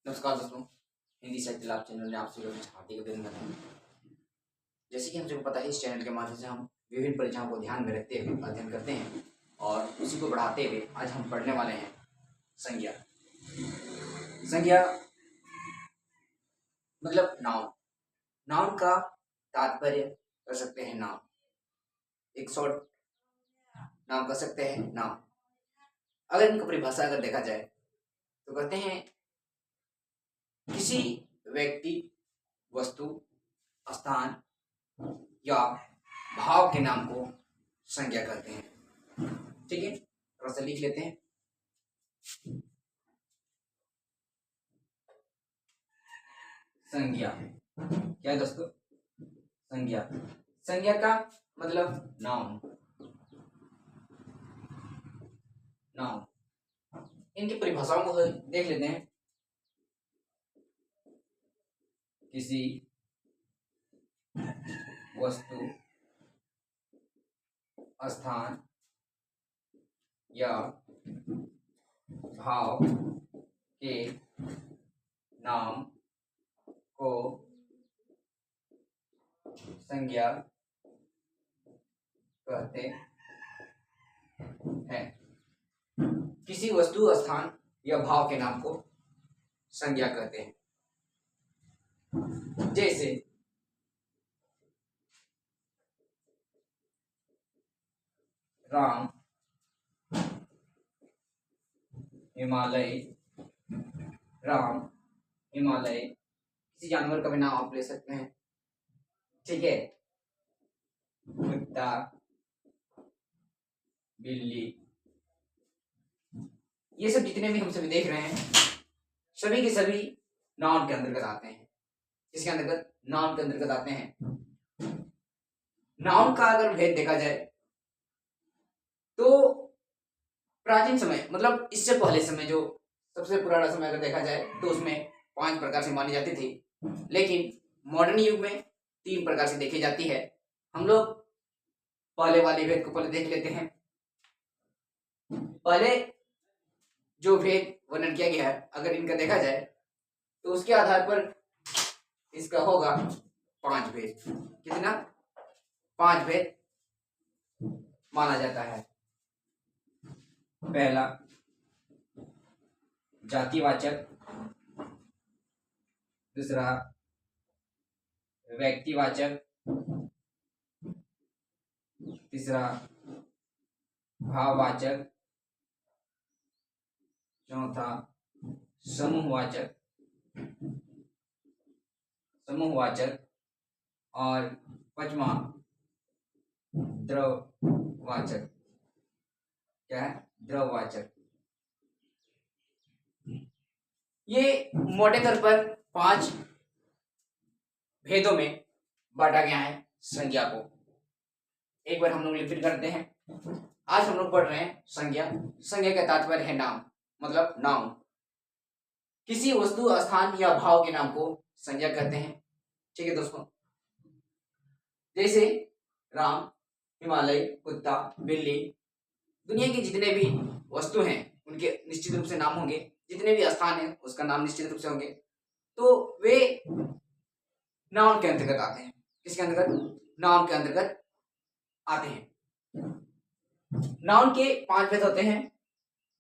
नमस्कार दोस्तों, हिंदी साहित्य लाभ चैनल में आप सभी का हार्दिक अभिनंदन है। जैसे कि हम सबको पता है, इस चैनल के माध्यम से हम विभिन्न परीक्षाओं को ध्यान में रखते हुए अध्ययन करते हैं और उसी को बढ़ाते हुए आज हम पढ़ने वाले हैं संज्ञा। संज्ञा मतलब नाउन। नाउन का तात्पर्य कर सकते हैं नाम, एक शॉर्ट नाम कर सकते हैं नाम। अगर इनकी परिभाषा अगर देखा जाए तो कहते हैं किसी व्यक्ति, वस्तु, स्थान या भाव के नाम को संज्ञा कहते हैं। ठीक है, थोड़ा सा लिख लेते हैं। संज्ञा क्या है दोस्तों? संज्ञा, संज्ञा का मतलब नाउन। नाउन, इनकी परिभाषाओं को देख लेते हैं। किसी वस्तु, स्थान या भाव के नाम को संज्ञा कहते हैं। किसी वस्तु, स्थान या भाव के नाम को संज्ञा कहते हैं। जैसे राम, हिमालय। राम, हिमालय, किसी जानवर का भी नाम आप ले सकते हैं। ठीक है, कुत्ता, बिल्ली, ये सब जितने भी हम सभी देख रहे हैं, सभी के सभी नाउन के अंतर्गत आते हैं। किसके अंतर्गत? नाउन के अंतर्गत आते हैं। नाउन का अगर भेद देखा जाए तो प्राचीन समय मतलब इससे पहले समय, जो सबसे पुराना समय अगर देखा जाए तो उसमें 5 प्रकार से मानी जाती थी, लेकिन मॉडर्न युग में 3 प्रकार से देखी जाती है। हम लोग पहले वाले भेद को पहले देख लेते हैं। पहले जो भेद वर्णन किया गया है, अगर इनका देखा जाए तो उसके आधार पर इसका होगा 5 भेद। कितना? 5 भेद माना जाता है। पहला जातिवाचक, दूसरा व्यक्तिवाचक, तीसरा भाववाचक, चौथा समूहवाचक, और 5वां द्रववाचक। क्या है? द्रववाचक। ये मोटे तौर पर 5 भेदों में बांटा गया है संज्ञा को। एक बार हम लोग रिपीट करते हैं। आज हम लोग पढ़ रहे हैं संज्ञा। संज्ञा का तात्पर्य है नाम, मतलब नाउन। किसी वस्तु, स्थान या भाव के नाम को संज्ञा कहते हैं। ठीक है दोस्तों, जैसे राम, हिमालय, कुत्ता, बिल्ली, दुनिया के जितने भी वस्तु हैं उनके निश्चित रूप से नाम होंगे। जितने भी स्थान हैं उसका नाम निश्चित रूप से होंगे, तो वे नाउन के अंतर्गत आते हैं। किसके अंतर्गत? नाउन के अंतर्गत आते हैं। नाउन के 5 भेद होते हैं: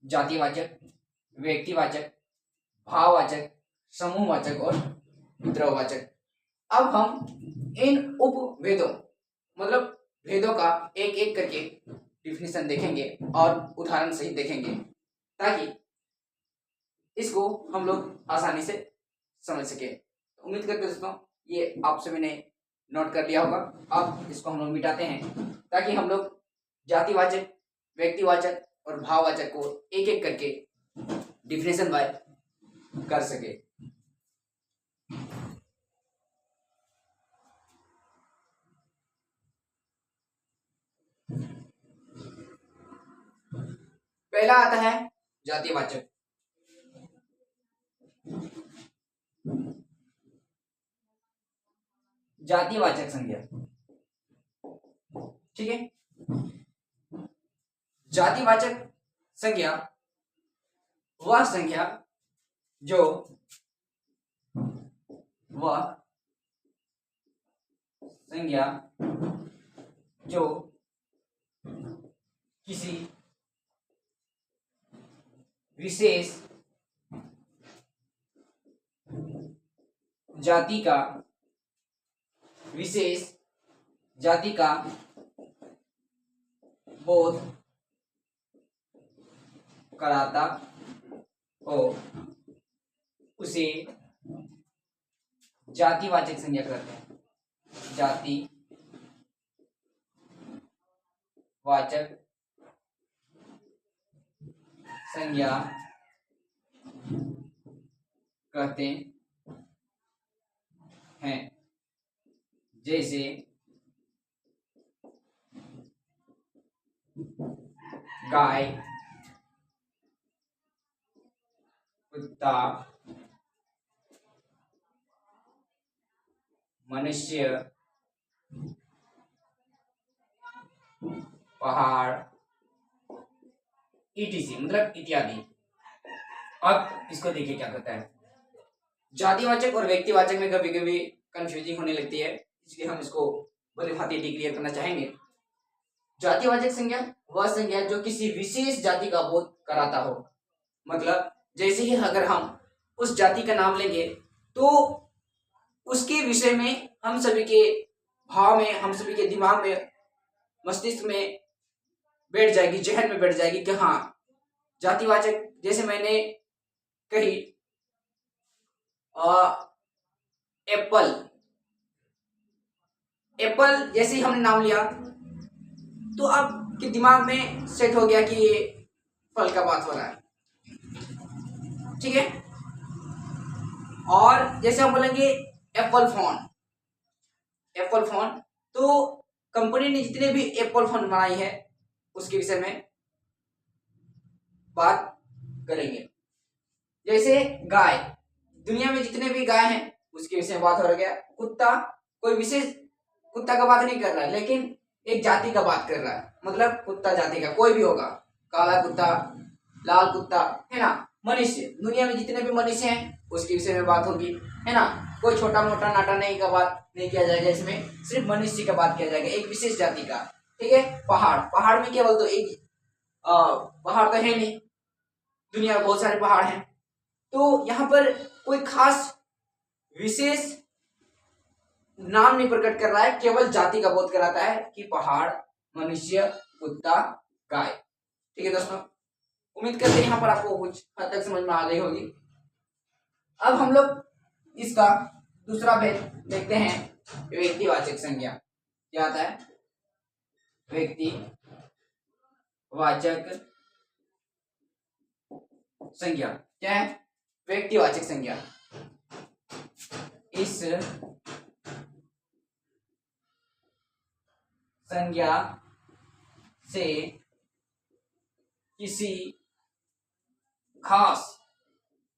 जातिवाचक, व्यक्तिवाचक, भाववाचक, समूहवाचक और द्रववाचक। अब हम इन उपभेदों मतलब भेदों का एक एक करके डिफिनेशन देखेंगे और उदाहरण सहित देखेंगे, ताकि इसको हम लोग आसानी से समझ सके। उम्मीद करते हैं दोस्तों ये आप सभी ने नोट कर लिया होगा। अब इसको हम लोग मिटाते हैं ताकि हम लोग जातिवाचक, व्यक्तिवाचक और भाववाचक को एक एक करके डिफिनेशन बाय कर सके। पहला आता है जातिवाचक। जातिवाचक संज्ञा। ठीक है, जातिवाचक संज्ञा वह संज्ञा जो वह संज्ञा जो किसी विशेष जाति का बोध कराता हो उसे जातिवाचक संज्ञा कहते हैं। जातिवाचक संज्ञा कहते हैं। जैसे गाय, कुत्ता, मनुष्य, पहाड़, etc मतलब इत्यादि। अब इसको देखिए क्या कहता है। जातिवाचक और व्यक्तिवाचक में कभी कभी कंफ्यूजिंग होने लगती है, इसलिए हम इसको भली भांति डिक्लेयर करना चाहेंगे। जातिवाचक संज्ञा वह संज्ञा जो किसी विशेष जाति का बोध कराता हो। मतलब जैसे ही अगर हम उस जाति का नाम लेंगे तो उसके विषय में हम सभी के भाव में, हम सभी के दिमाग में, मस्तिष्क में बैठ जाएगी, जहन में बैठ जाएगी कि हाँ जातिवाचक, जैसे मैंने कही एप्पल जैसे ही हमने नाम लिया तो आपके दिमाग में सेट हो गया कि ये फल का बात हो रहा है, ठीक है। और जैसे हम बोलेंगे एप्पल फोन, तो कंपनी ने जितने भी एप्पल फोन बनाई है उसके विषय में बात करेंगे। जैसे गाय, दुनिया में जितने भी गाय हैं उसके विषय में बात हो गया। कुत्ता, कोई विशेष कुत्ता का बात नहीं कर रहा है, लेकिन एक जाति का बात कर रहा है, मतलब कुत्ता जाति का कोई भी होगा, काला कुत्ता, लाल कुत्ता, है ना। मनुष्य, दुनिया में जितने भी मनुष्य हैं उसके विषय में बात होगी, है ना। कोई छोटा मोटा नाटा नहीं का बात नहीं किया जाएगा, इसमें सिर्फ मनुष्य का बात किया जाएगा, एक विशेष जाति का, ठीक है। पहाड़ में केवल तो एक पहाड़ तो है नहीं, दुनिया में बहुत सारे पहाड़ हैं, तो यहाँ पर कोई खास विशेष नाम नहीं प्रकट कर रहा है, केवल जाति का बोध कराता है कि पहाड़, मनुष्य, कुत्ता, गाय, ठीक है दोस्तों। उम्मीद करते हैं यहाँ पर आपको कुछ हद तक समझ में आ गई होगी। अब हम लोग इसका दूसरा भेद देखते हैं, व्यक्तिवाचक संज्ञा क्या आता है। व्यक्तिवाचक संज्ञा क्या है? व्यक्तिवाचक संज्ञा इस संज्ञा से किसी खास,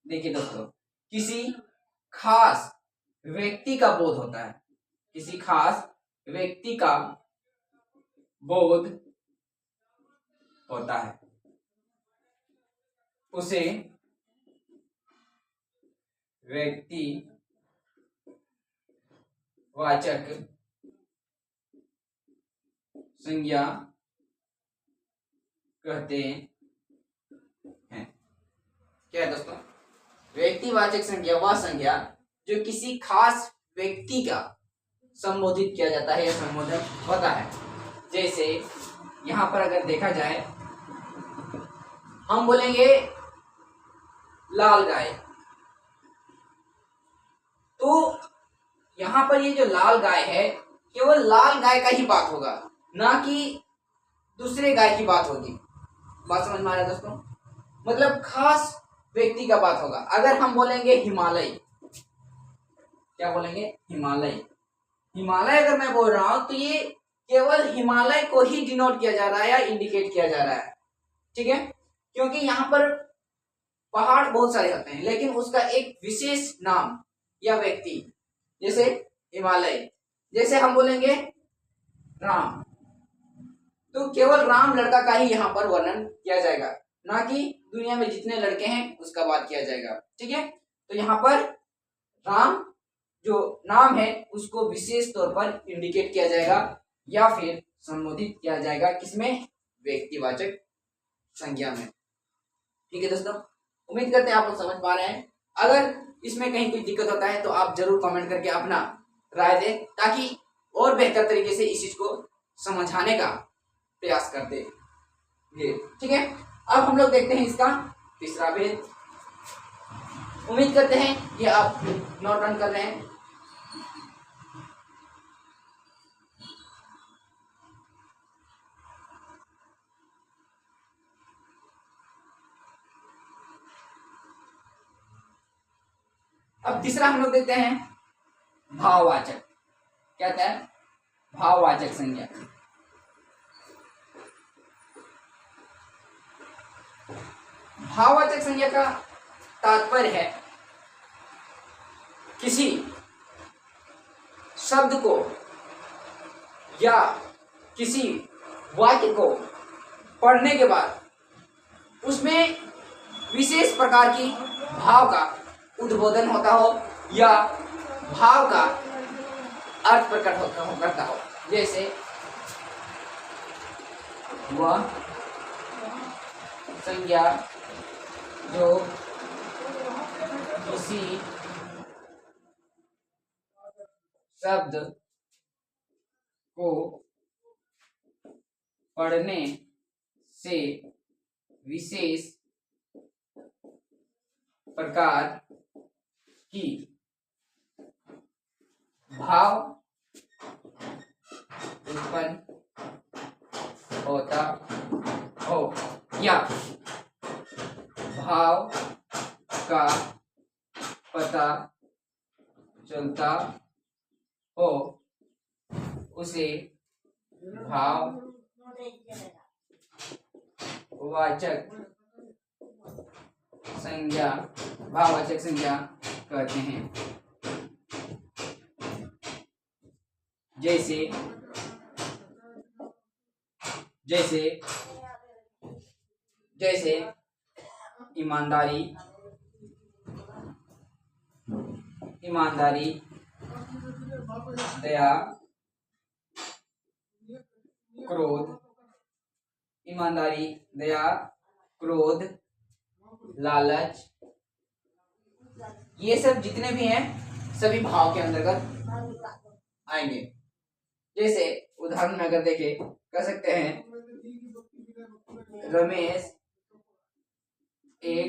देखिए दोस्तों, किसी खास व्यक्ति का बोध होता है, किसी खास व्यक्ति का बोध होता है, उसे व्यक्तिवाचक संज्ञा कहते हैं। क्या है दोस्तों? व्यक्तिवाचक संज्ञा वह संज्ञा जो किसी खास व्यक्ति का संबोधित किया जाता है या संबोधन होता है। जैसे यहां पर अगर देखा जाए, हम बोलेंगे लाल गाय, तो यहां पर ये जो लाल गाय है, केवल लाल गाय का ही बात होगा, ना कि दूसरे गाय की बात होगी। बात समझ में आ रहा है दोस्तों? मतलब खास व्यक्ति का बात होगा। अगर हम बोलेंगे हिमालय, क्या बोलेंगे? हिमालय अगर मैं बोल रहा हूं तो ये केवल हिमालय को ही डिनोट किया जा रहा है या इंडिकेट किया जा रहा है, ठीक है। क्योंकि यहाँ पर पहाड़ बहुत सारे होते हैं, लेकिन उसका एक विशेष नाम या व्यक्ति, जैसे हिमालय, जैसे हम बोलेंगे राम, तो केवल राम लड़का का ही यहाँ पर वर्णन किया जाएगा, ना कि दुनिया में जितने लड़के हैं उसका बात किया जाएगा, ठीक है। तो यहाँ पर राम जो नाम है उसको विशेष तौर पर इंडिकेट किया जाएगा या फिर संबोधित किया जाएगा, किसमें? व्यक्तिवाचक संज्ञा में। ठीक है दोस्तों, उम्मीद करते हैं आप लोग समझ पा रहे हैं। अगर इसमें कहीं कोई दिक्कत होता है तो आप जरूर कमेंट करके अपना राय दें, ताकि और बेहतर तरीके से इस चीज को समझाने का प्रयास करते हैं। ठीक है, अब हम लोग देखते हैं इसका तीसरा भेद। उम्मीद करते हैं कि आप नोट डाउन कर रहे हैं। अब तीसरा हम लोग देखते हैं भाववाचक। क्या कहता है? भाववाचक संज्ञा। भाववाचक संज्ञा का तात्पर्य है किसी शब्द को या किसी वाक्य को पढ़ने के बाद उसमें विशेष प्रकार की भाव का उद्बोधन होता हो या भाव का अर्थ प्रकट करता हो। जैसे वह संज्ञा जो किसी शब्द को पढ़ने से विशेष प्रकार की भाव उत्पन्न होता हो या भाव का पता चलता हो, उसे भाववाचक संज्ञा कहते हैं। जैसे जैसे जैसे ईमानदारी, दया, क्रोध, लालच, ये सब जितने भी हैं सभी भाव के अंतर्गत आएंगे। जैसे उदाहरण में अगर देखें, कह सकते हैं रमेश एक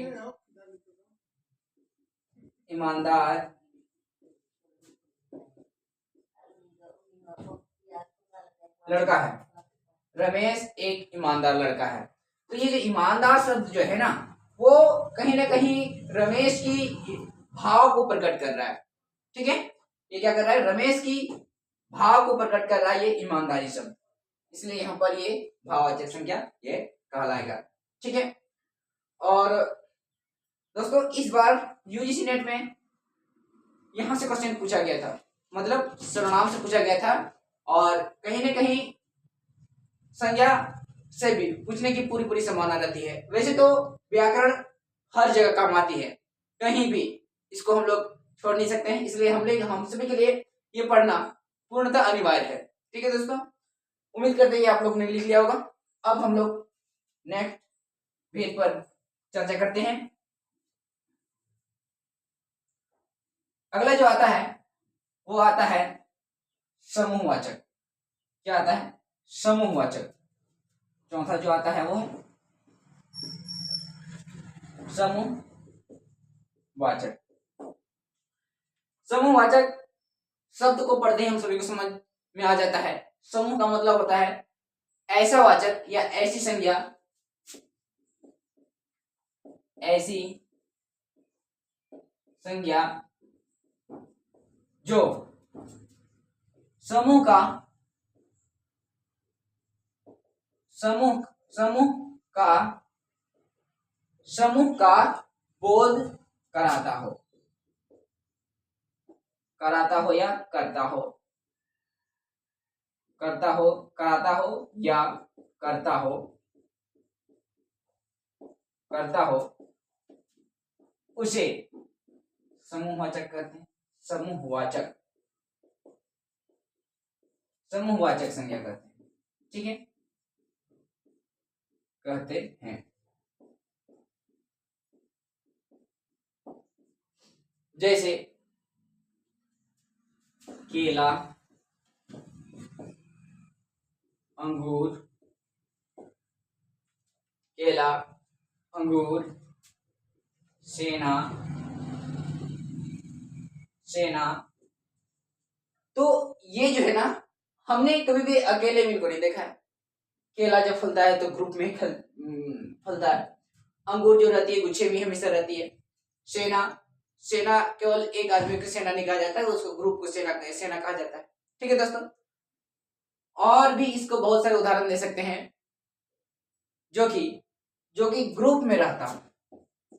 ईमानदार लड़का है। रमेश एक ईमानदार लड़का है। तो ये जो ईमानदार शब्द जो है ना, वो कहीं ना कहीं रमेश की भाव को प्रकट कर रहा है। ठीक है, ये क्या कर रहा है? रमेश की भाव को प्रकट कर रहा है ये ईमानदारी शब्द, इसलिए यहाँ पर ये भाववाचक संज्ञा ये कहलाएगा। ठीक है, और दोस्तों इस बार यूजीसी नेट में यहां से क्वेश्चन पूछा गया था, मतलब सर्वनाम से पूछा गया था, और कहीं ना कहीं संज्ञा से भी पूछने की पूरी संभावना रहती है। वैसे तो व्याकरण हर जगह काम आती है, कहीं भी इसको हम लोग छोड़ नहीं सकते हैं, इसलिए हम सभी के लिए ये पढ़ना पूर्णतः अनिवार्य है। ठीक है दोस्तों, उम्मीद करते हैं आप लोग ने लिख लिया होगा। अब हम लोग नेक्स्ट भेद पर चर्चा करते हैं। अगला जो आता है वो आता है समूहवाचक। क्या आता है? समूहवाचक। चौथा जो आता है वो समूहवाचक। समूहवाचक शब्द को पढ़ते ही हम सभी को समझ में आ जाता है। समूह का मतलब होता है ऐसा वाचक या ऐसी संज्ञा जो समूह का बोध कराता हो या कराता हो, उसे समूहवाचक कहते हैं। समूहवाचक संज्ञा कहते हैं। ठीक है, कहते हैं। जैसे केला, अंगूर, केला, अंगूर, सेना, सेना। तो ये जो है ना, हमने कभी भी अकेले में इनको नहीं देखा है। केला जब फलता है तो ग्रुप में फलता है। अंगूर जो रहती है गुच्छे में हमेशा रहती है। सेना, सेना केवल एक आदमी को सेना नहीं कहा जाता है, उसको ग्रुप को सेना कहा जाता है। ठीक है दोस्तों, और भी इसको बहुत सारे उदाहरण दे सकते हैं जो कि ग्रुप में रहता हूं।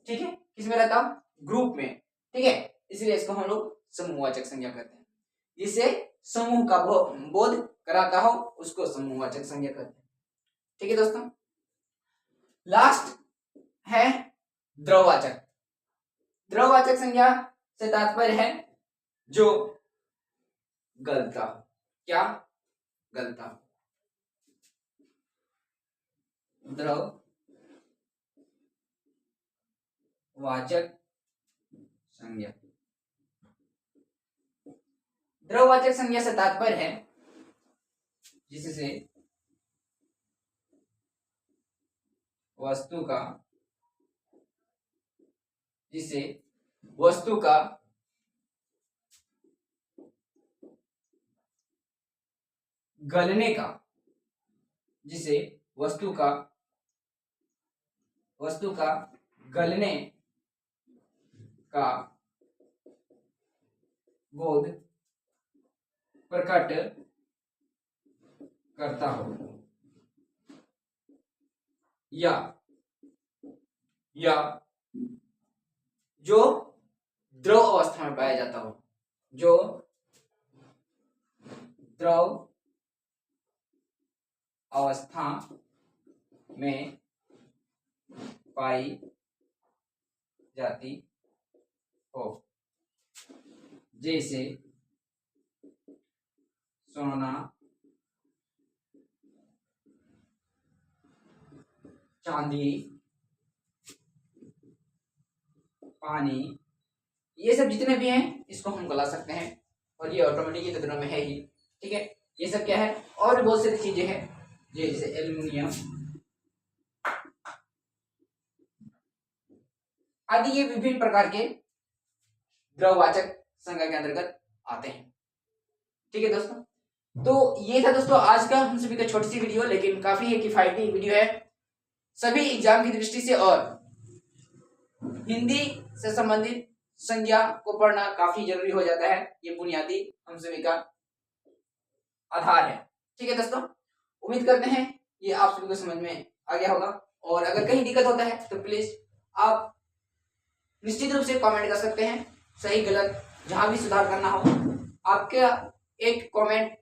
ठीक है, किस में रहता हूं? ग्रुप में। ठीक है, इसलिए इसको हम लोग समूहवाचक संज्ञा कहते हैं। जिसे समूह का बोध कराता हो उसको समूहवाचक संज्ञा कहते हैं। ठीक है दोस्तों, लास्ट है द्रववाचक। द्रववाचक संज्ञा से तात्पर्य है जो गलता। क्या? गलता। द्रववाचक संज्ञा। द्रववाचक संज्ञा से तात्पर्य है जिससे वस्तु का गलने का, जिसे वस्तु का गलने का बोध प्रकट करता हो, या जो द्रव अवस्था में पाया जाता हो, जो द्रव अवस्था में पाई जाती हो, जैसे सोना, चांदी, पानी, ये सब जितने भी हैं इसको हम गला सकते हैं, और ये ऑटोमेटिक दिनों में है ही। ठीक है, ये सब क्या है, और भी बहुत सारी चीजें हैं जैसे एल्युमिनियम आदि, ये विभिन्न प्रकार के द्रववाचक संज्ञा के अंतर्गत आते हैं। ठीक है दोस्तों, तो ये था दोस्तों आज का हम सभी का छोटी सी वीडियो, लेकिन काफी है किफायती वीडियो है सभी एग्जाम की दृष्टि से, और हिंदी से संबंधित संज्ञा को पढ़ना काफी जरूरी हो जाता है। ये बुनियादी हम सभी का आधार है। ठीक है दोस्तों, उम्मीद करते हैं ये आप सभी को समझ में आ गया होगा, और अगर कहीं दिक्कत होता है तो प्लीज आप निश्चित रूप से कमेंट कर सकते हैं। सही गलत जहां भी सुधार करना हो, आपका एक कमेंट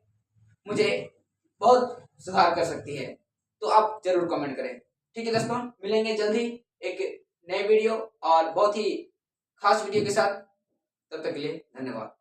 मुझे बहुत सुधार कर सकती है, तो आप जरूर कमेंट करें। ठीक है दोस्तों, मिलेंगे जल्दी एक नए वीडियो और बहुत ही खास वीडियो के साथ। तब तक के लिए धन्यवाद।